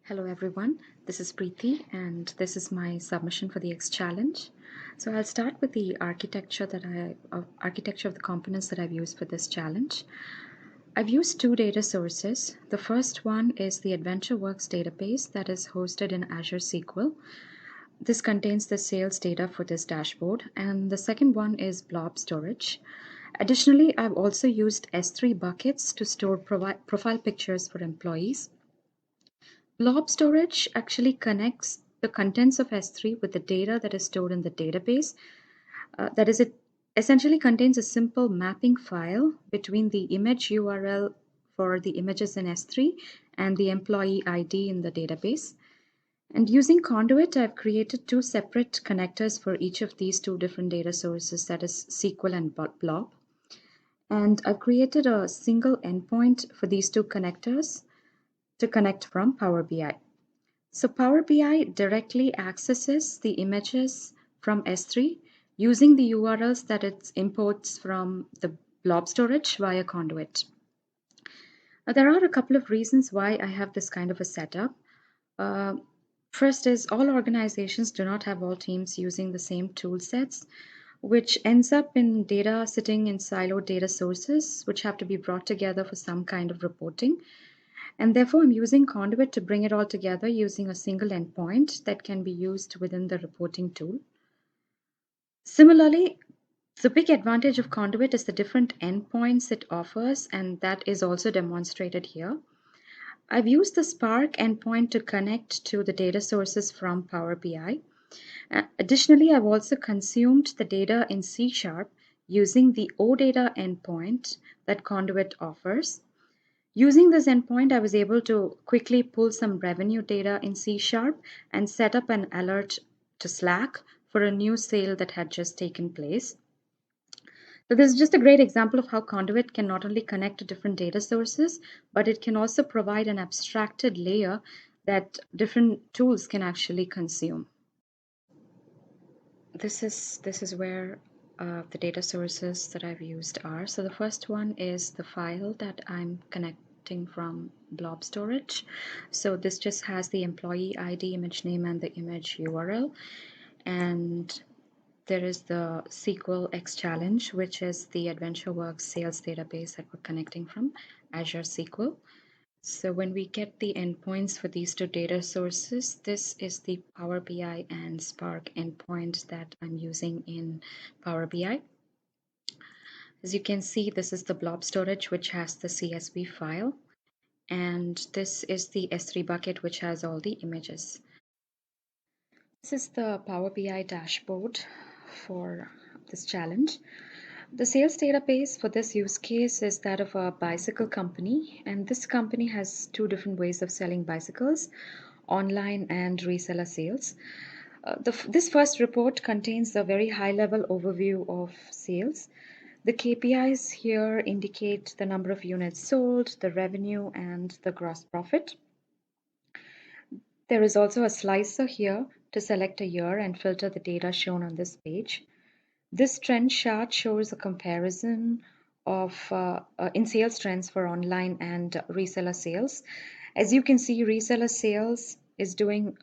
Hello everyone, this is Preeti and this is my submission for the X challenge. So I'll start with the architecture of the components that I've used for this challenge. I've used two data sources. The first one is the AdventureWorks database that is hosted in Azure SQL. This contains the sales data for this dashboard, and the second one is blob storage. Additionally, I've also used S3 buckets to store profile pictures for employees. Blob storage actually connects the contents of S3 with the data that is stored in the database. That is, it essentially contains a simple mapping file between the image URL for the images in S3 and the employee ID in the database. And using Conduit, I've created two separate connectors for each of these two different data sources, that is SQL and Blob. And I've created a single endpoint for these two connectors to connect from Power BI. So Power BI directly accesses the images from S3 using the URLs that it imports from the blob storage via Conduit. There are a couple of reasons why I have this kind of a setup. First is all organizations do not have all teams using the same tool sets, which ends up in data sitting in siloed data sources, which have to be brought together for some kind of reporting. And therefore, I'm using Conduit to bring it all together using a single endpoint that can be used within the reporting tool. Similarly, the big advantage of Conduit is the different endpoints it offers, and that is also demonstrated here. I've used the Spark endpoint to connect to the data sources from Power BI. Additionally, I've also consumed the data in C# using the OData endpoint that Conduit offers. Using this endpoint, I was able to quickly pull some revenue data in C# and set up an alert to Slack for a new sale that had just taken place. So this is just a great example of how Conduit can not only connect to different data sources, but it can also provide an abstracted layer that different tools can actually consume. This is where the data sources that I've used are. So the first one is the file that I'm connecting from blob storage. So this just has the employee ID, image name, and the image URL. And there is the SQL X challenge, which is the AdventureWorks sales database that we're connecting from Azure SQL. So when we get the endpoints for these two data sources, this is the Power BI and Spark endpoint that I'm using in Power BI. As you can see, this is the blob storage, which has the CSV file. And this is the S3 bucket, which has all the images. This is the Power BI dashboard for this challenge. The sales database for this use case is that of a bicycle company, and this company has two different ways of selling bicycles, online and reseller sales. This first report contains a very high-level overview of sales. The KPIs here indicate the number of units sold, the revenue, and the gross profit. There is also a slicer here to select a year and filter the data shown on this page. This trend chart shows a comparison of in sales trends for online and reseller sales. As you can see, reseller sales is doing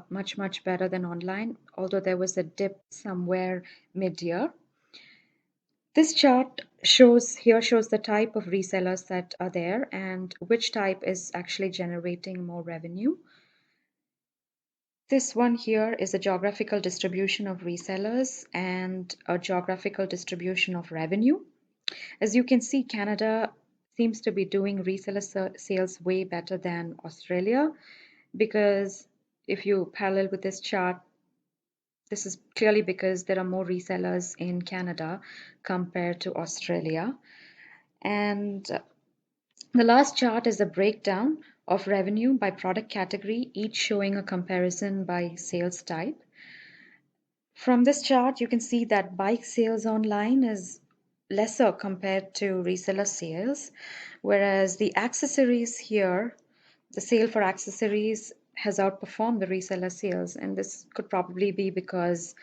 much better than online, although there was a dip somewhere mid-year. This chart shows the type of resellers that are there and which type is actually generating more revenue. This one here is a geographical distribution of resellers and a geographical distribution of revenue. As you can see, Canada seems to be doing reseller sales way better than Australia, because if you parallel with this chart, this is clearly because there are more resellers in Canada compared to Australia. And the last chart is a breakdown of revenue by product category, each showing a comparison by sales type. From this chart, you can see that bike sales online is lesser compared to reseller sales, whereas the accessories here, the sale for accessories has outperformed the reseller sales, and this could probably be because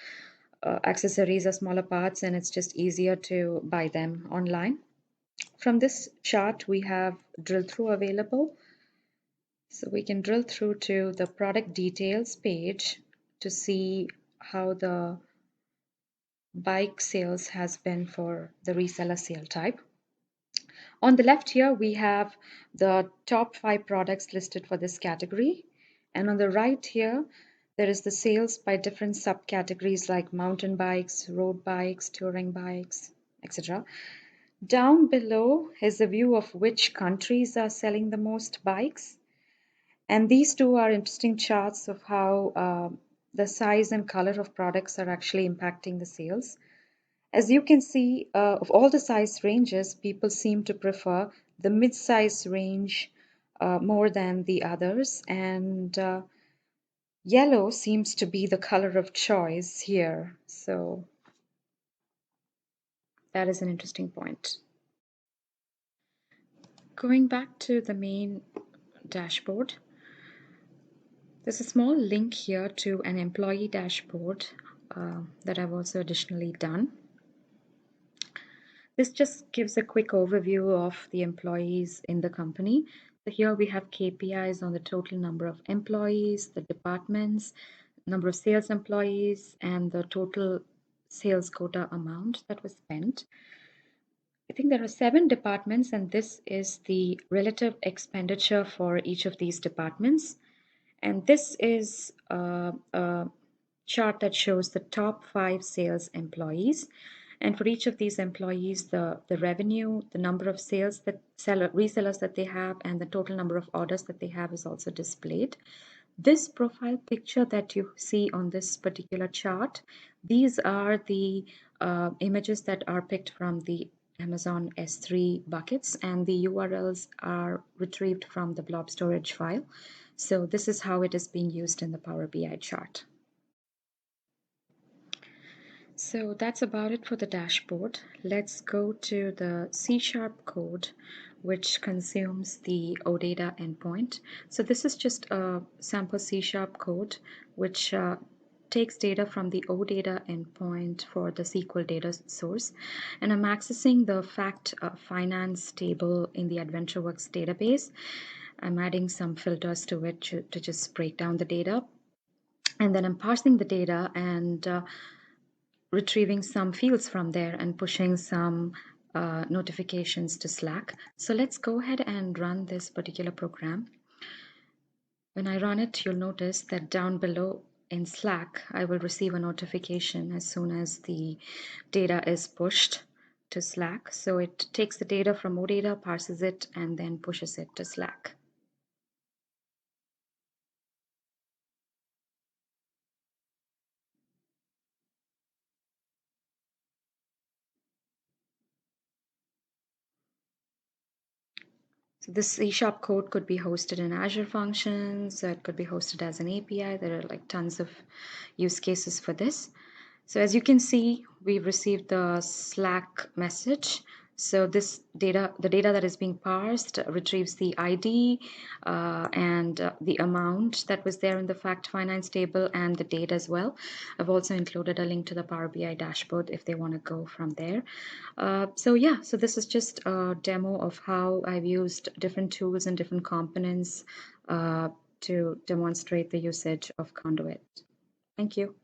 accessories are smaller parts and it's just easier to buy them online. From this chart, we have drill through available. So we can drill through to the product details page to see how the bike sales has been for the reseller sale type. On the left here, we have the top 5 products listed for this category. And on the right here, there is the sales by different subcategories like mountain bikes, road bikes, touring bikes, etc. Down below is a view of which countries are selling the most bikes. And these two are interesting charts of how the size and color of products are actually impacting the sales. As you can see, of all the size ranges, people seem to prefer the mid-size range more than the others, and yellow seems to be the color of choice here. So that is an interesting point. Going back to the main dashboard, there's a small link here to an employee dashboard that I've also additionally done. This just gives a quick overview of the employees in the company. So here we have KPIs on the total number of employees, the departments, number of sales employees, and the total sales quota amount that was spent. I think there are 7 departments, and this is the relative expenditure for each of these departments. And this is a chart that shows the top 5 sales employees. And for each of these employees, the revenue, the number of sales that resellers that they have, and the total number of orders that they have is also displayed. This profile picture that you see on this particular chart, these are the images that are picked from the Amazon S3 buckets, and the URLs are retrieved from the blob storage file. So this is how it is being used in the Power BI chart. So that's about it for the dashboard. Let's go to the C# code, which consumes the OData endpoint. So this is just a sample C# code, which takes data from the OData endpoint for the SQL data source. And I'm accessing the fact finance table in the AdventureWorks database. I'm adding some filters to it to just break down the data. And then I'm parsing the data and retrieving some fields from there and pushing some notifications to Slack. So let's go ahead and run this particular program. When I run it, you'll notice that down below in Slack, I will receive a notification as soon as the data is pushed to Slack. So it takes the data from OData, parses it, and then pushes it to Slack. So this C# code could be hosted in Azure Functions, it could be hosted as an API. There are like tons of use cases for this. So as you can see, we've received the Slack message. So this data, the data that is being parsed retrieves the ID and the amount that was there in the fact finance table and the date as well. I've also included a link to the Power BI dashboard if they want to go from there. So yeah, so this is just a demo of how I've used different tools and different components to demonstrate the usage of Conduit. Thank you.